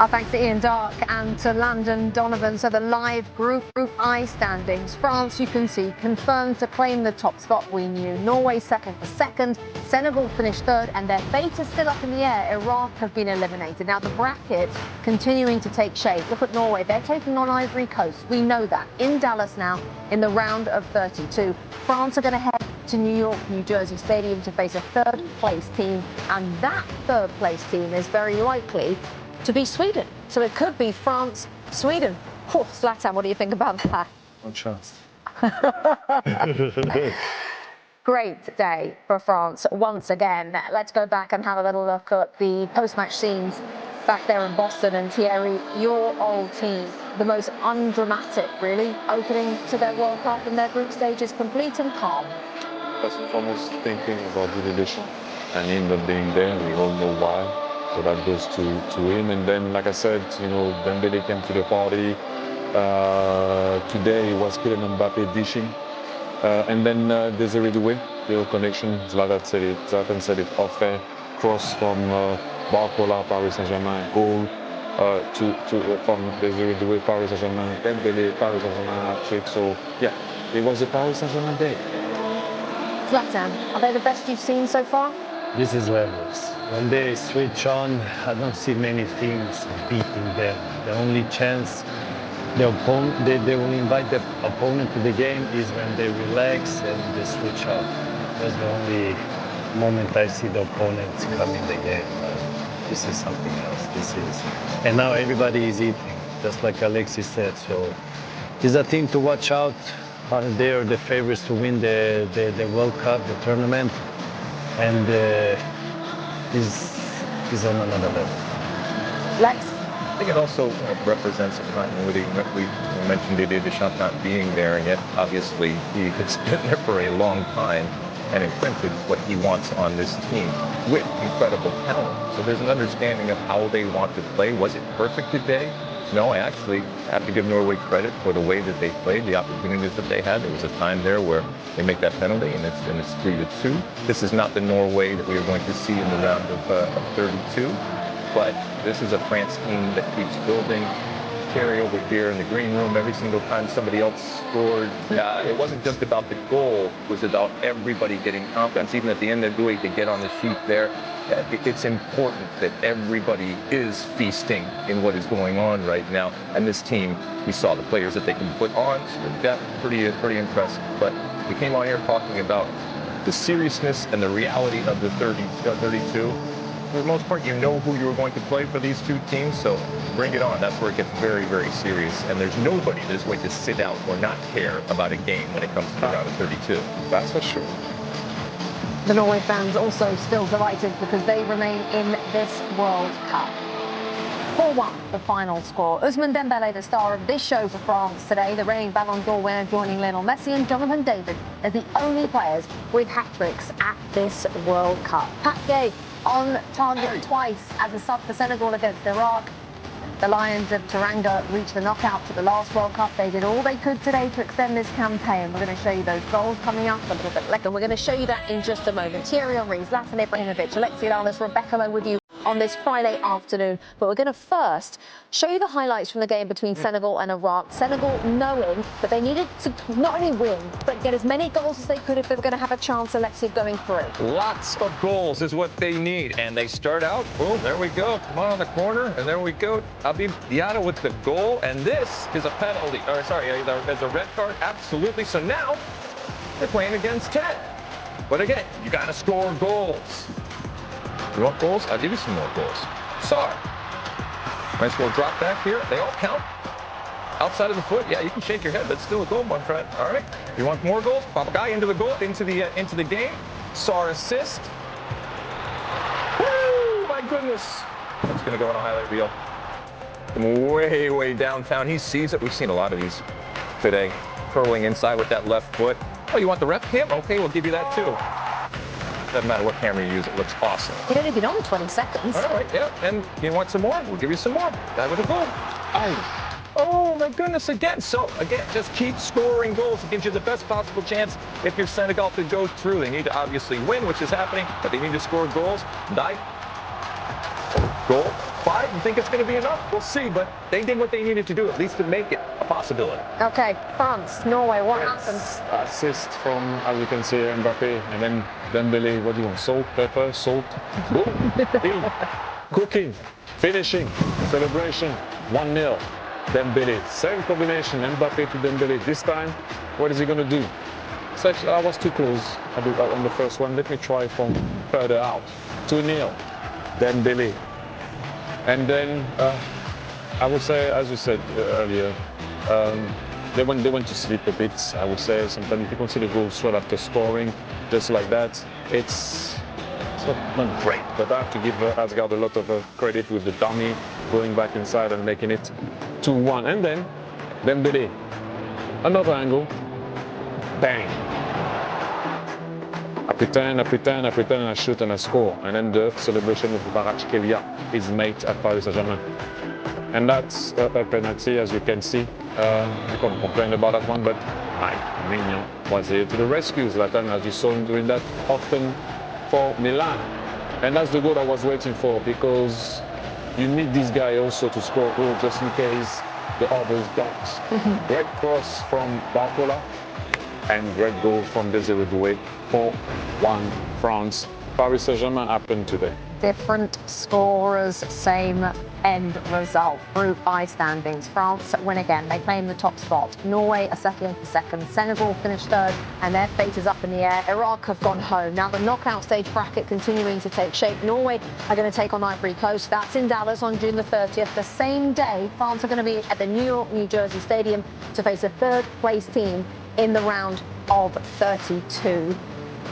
Our thanks to Ian Dark and to Landon Donovan. So the live Group I standings. France, you can see, confirmed to claim the top spot. We knew Norway settled for second. Senegal finished third, and their fate is still up in the air. Iraq have been eliminated. Now the bracket continuing to take shape. Look at Norway. They're taking on Ivory Coast. We know that. In Dallas now in the round of 32. France are going to head to New York, New Jersey Stadium to face a third place team. And that third place team is very likely to be Sweden. So it could be France, Sweden. Oh, Zlatan, what do you think about that? No chance. Great day for France once again. Let's go back and have a little look at the post-match scenes back there in Boston. And Thierry, your old team, the most undramatic, really, opening to their World Cup, and their group stage is complete and calm. First and foremost, thinking about the edition and him not being there. We all know why. So that goes to him. And then, like I said, you know, Dembélé came to the party. Today was Kylian Mbappé dishing. And then Desiree Doué, the connection. Zlatan said it off air. Cross from Barcola, Paris Saint-Germain, goal from Desiree Doué, Paris Saint-Germain, Dembélé, Paris Saint-Germain hat-trick. So, yeah, it was a Paris Saint-Germain day. Zlatan, are they the best you've seen so far? This is levels. When they switch on, I don't see many teams beating them. The only chance they will invite the opponent to the game is when they relax and they switch off. That's the only moment I see the opponents come in the game. This is something else. And now everybody is eating, just like Alexis said. So it's a team to watch out. They are the favorites to win the World Cup, the tournament. And is on another level. Lex? I think it also represents a continuity. We mentioned Didier Deschamps not being there, and yet obviously he has been there for a long time and imprinted what he wants on this team with incredible talent. So there's an understanding of how they want to play. Was it perfect today? No, I actually have to give Norway credit for the way that they played, the opportunities that they had. There was a time there where they make that penalty and it's 3-2. This is not the Norway that we are going to see in the round of 32, but this is a France team that keeps building. Thierry over here in the green room, every single time somebody else scored, it wasn't just about the goal, it was about everybody getting confidence. Even at the end of the week, to get on the sheet there, it's important that everybody is feasting in what is going on right now. And this team, we saw the players that they can put on, so pretty impressive. But we came on here talking about the seriousness and the reality of the 32. For the most part, you know who you're going to play for these two teams, so bring it on. That's where it gets very, very serious. And there's nobody that is going to sit out or not care about a game when it comes to the round of 32. That's for sure. The Norway fans also still delighted because they remain in this World Cup. 4-1, the final score. Ousmane Dembélé, the star of this show for France today, the reigning Ballon d'Or winner, joining Lionel Messi and Jonathan David as the only players with hat-tricks at this World Cup. Pat Gay on target twice as a sub for Senegal against Iraq. The Lions of Teranga reached the knockout to the last World Cup. They did all they could today to extend this campaign. We're going to show you those goals coming up a little bit later. We're going to show you that in just a moment. Thierry Henry, Zlatan Ibrahimovic, Alexis Lalas, Rebecca Lowe with you on this Friday afternoon. But we're going to first show you the highlights from the game between Senegal and Iraq. Senegal knowing that they needed to not only win, but get as many goals as they could if they were going to have a chance, Alexis, going through. Lots of goals is what they need. And they start out, boom, there we go. Come on the corner, and there we go. Habib Diallo with the goal. And this is a penalty. Or sorry, there's a red card. Absolutely. So now they're playing against 10. But again, you got to score goals. You want goals? I'll give you some more goals. Sorry. Nice little drop back here. They all count. Outside of the foot, yeah, you can shake your head, but it's still a goal, my friend. All right. You want more goals? Pop a guy into the goal, into the game. Sar assist. Woo! My goodness. That's gonna go on a highlight reel. Way, way downtown. He sees it. We've seen a lot of these today. Curling inside with that left foot. Oh, you want the ref cam? Okay, we'll give you that too. Doesn't matter what camera you use, it looks awesome. It only been on 20 seconds. All right, yeah, and you want some more? We'll give you some more. Guy with a goal. Oh my goodness, again. So again, just keep scoring goals. It gives you the best possible chance if you're Senegal to go through. They need to obviously win, which is happening, but they need to score goals. Goal. 5 and think it's going to be enough. We'll see, but they did what they needed to do, at least to make it a possibility. Okay, France, Norway, what happened? Assist from, as you can see, Mbappé, and then Dembélé. What do you want? Salt, pepper, salt. Boom. In. Cooking, finishing, celebration. 1-0. Dembélé. Same combination. Mbappé to Dembélé. This time, what is he going to do? I was too close on the first one. Let me try from further out. 2-0. Dembélé. And then I would say, as you said earlier, they went to sleep a bit. I would say sometimes if you consider goals right after scoring, just like that, it's not great. But I have to give Asgard a lot of credit with the dummy going back inside and making it 2-1. And then Dembélé, another angle, bang. I pretend, and I shoot and I score. And then the celebration of Kvaratskhelia, his mate at Paris Saint-Germain. And that's a penalty, as you can see. You can't complain about that one, but Mike Mignon was here to the rescue, Zlatan, as you saw him doing that often for Milan. And that's the goal I was waiting for, because you need this guy also to score a goal just in case the others don't. Great cross from Barcola. And great goal from Desiree Doué. 4-1 France. Paris Saint-Germain happened today. Different scorers, same end result. Group I standings. France win again. They claim the top spot. Norway are settling for second. Senegal finished third, and their fate is up in the air. Iraq have gone home. Now the knockout stage bracket continuing to take shape. Norway are going to take on Ivory Coast. That's in Dallas on June the 30th. The same day, France are going to be at the New York, New Jersey Stadium to face a third-place team in the round of 32.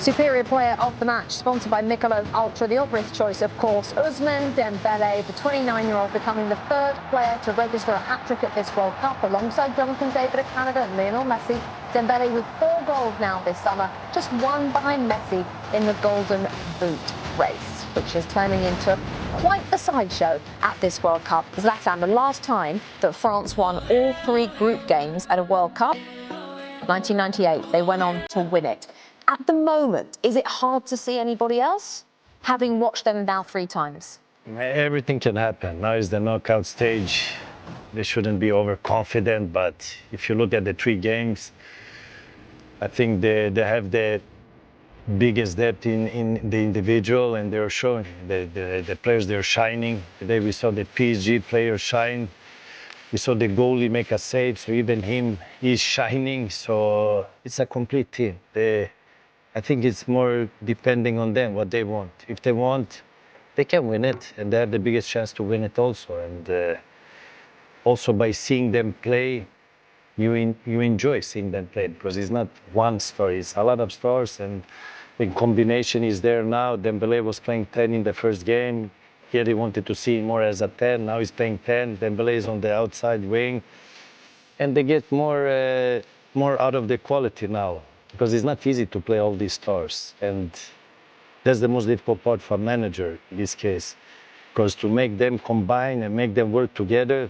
Superior player of the match, sponsored by Michelob Ultra. The obvious choice, of course, Ousmane Dembélé, the 29-year-old, becoming the third player to register a hat-trick at this World Cup, alongside Jonathan David of Canada and Lionel Messi. Dembélé with 4 goals now this summer, just one behind Messi in the Golden Boot race, which is turning into quite the sideshow at this World Cup. Zlatan, the last time that France won all 3 group games at a World Cup, 1998, they went on to win it. At the moment, is it hard to see anybody else, having watched them now 3 times? Everything can happen. Now is the knockout stage. They shouldn't be overconfident, but if you look at the 3 games, I think they have the biggest depth in the individual, and they're showing the players, they're shining. Today we saw the PSG players shine. We saw the goalie make a save, so even him, he's shining. So it's a complete team. I think it's more depending on them, what they want. If they want, they can win it, and they have the biggest chance to win it also. And also by seeing them play, you enjoy seeing them play, because it's not one star, it's a lot of stars, and the combination is there now. Dembélé was playing 10 in the first game. Thierry wanted to see him more as a 10. Now he's playing 10. Dembélé is on the outside wing. And they get more out of the quality now, because it's not easy to play all these stars. And that's the most difficult part for a manager in this case, because to make them combine and make them work together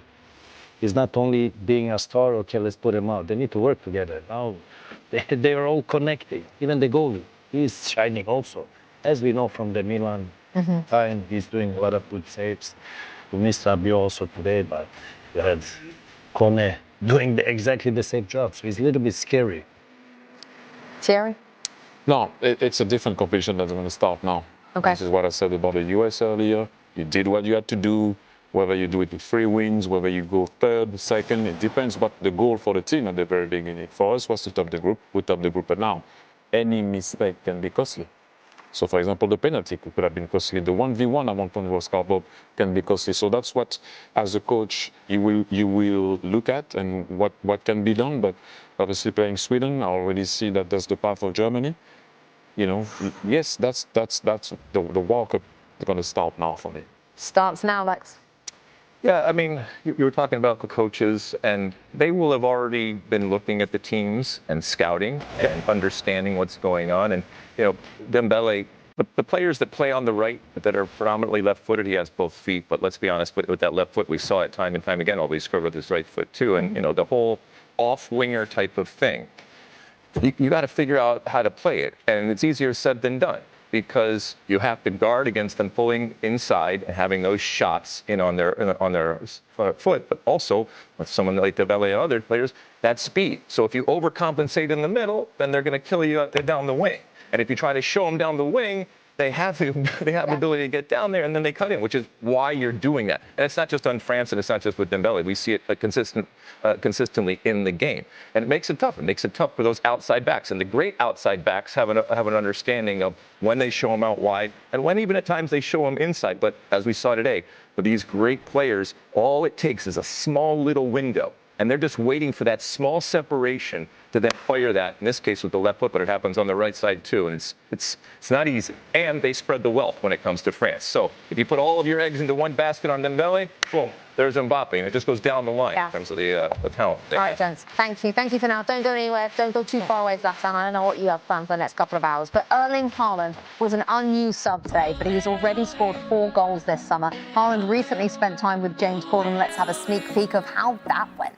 is not only being a star, okay, let's put them out. They need to work together. Now they are all connected. Even the goalie, he's shining also. As we know from the Milan time, he's doing a lot of good saves. We missed Rabiot also today, but you had Kone doing exactly the same job. So it's a little bit scary. Thierry? No, it's a different competition that's going to start now. Okay. This is what I said about the US earlier. You did what you had to do, whether you do it with 3 wins, whether you go third, second, it depends what the goal for the team at the very beginning. For us was to top the group, we top the group, but now any mistake can be costly. So for example, the penalty could have been costly. The 1v1 at one point was cardboard can be costly. So that's what, as a coach, you will look at and what can be done. But obviously playing Sweden, I already see that that's the path of Germany. You know, yes, that's the World Cup is going to start now for me. Starts now, Lex. Yeah, I mean, you were talking about the coaches, and they will have already been looking at the teams and scouting and understanding what's going on. And, you know, Dembélé, the players that play on the right that are predominantly left-footed, he has both feet, but let's be honest, with that left foot, we saw it time and time again, always scored with his right foot too. And, you know, the whole off-winger type of thing, you got to figure out how to play it, and it's easier said than done. because you have to guard against them pulling inside and having those shots in on their foot, but also with someone like Dembélé and other players, that speed. So if you overcompensate in the middle, then they're going to kill you down the wing. And if you try to show them down the wing, they have the ability to get down there, and then they cut in, which is why you're doing that. And it's not just on France, and it's not just with Dembélé. We see it consistently in the game, and it makes it tough. It makes it tough for those outside backs. And the great outside backs have an understanding of when they show them out wide, and when even at times they show them inside. But as we saw today, for these great players, all it takes is a small little window. And they're just waiting for that small separation to then fire that, in this case with the left foot, but it happens on the right side too. And it's not easy. And they spread the wealth when it comes to France. So if you put all of your eggs into one basket on Dembélé, boom, there's Mbappe. And it just goes down the line in terms of the talent. All right, gents. Thank you. Thank you for now. Don't go anywhere. Don't go too far away, Zlatan. I don't know what you have planned for the next couple of hours. But Erling Haaland was an unused sub today, but he's already scored 4 goals this summer. Haaland recently spent time with James Corden. Let's have a sneak peek of how that went.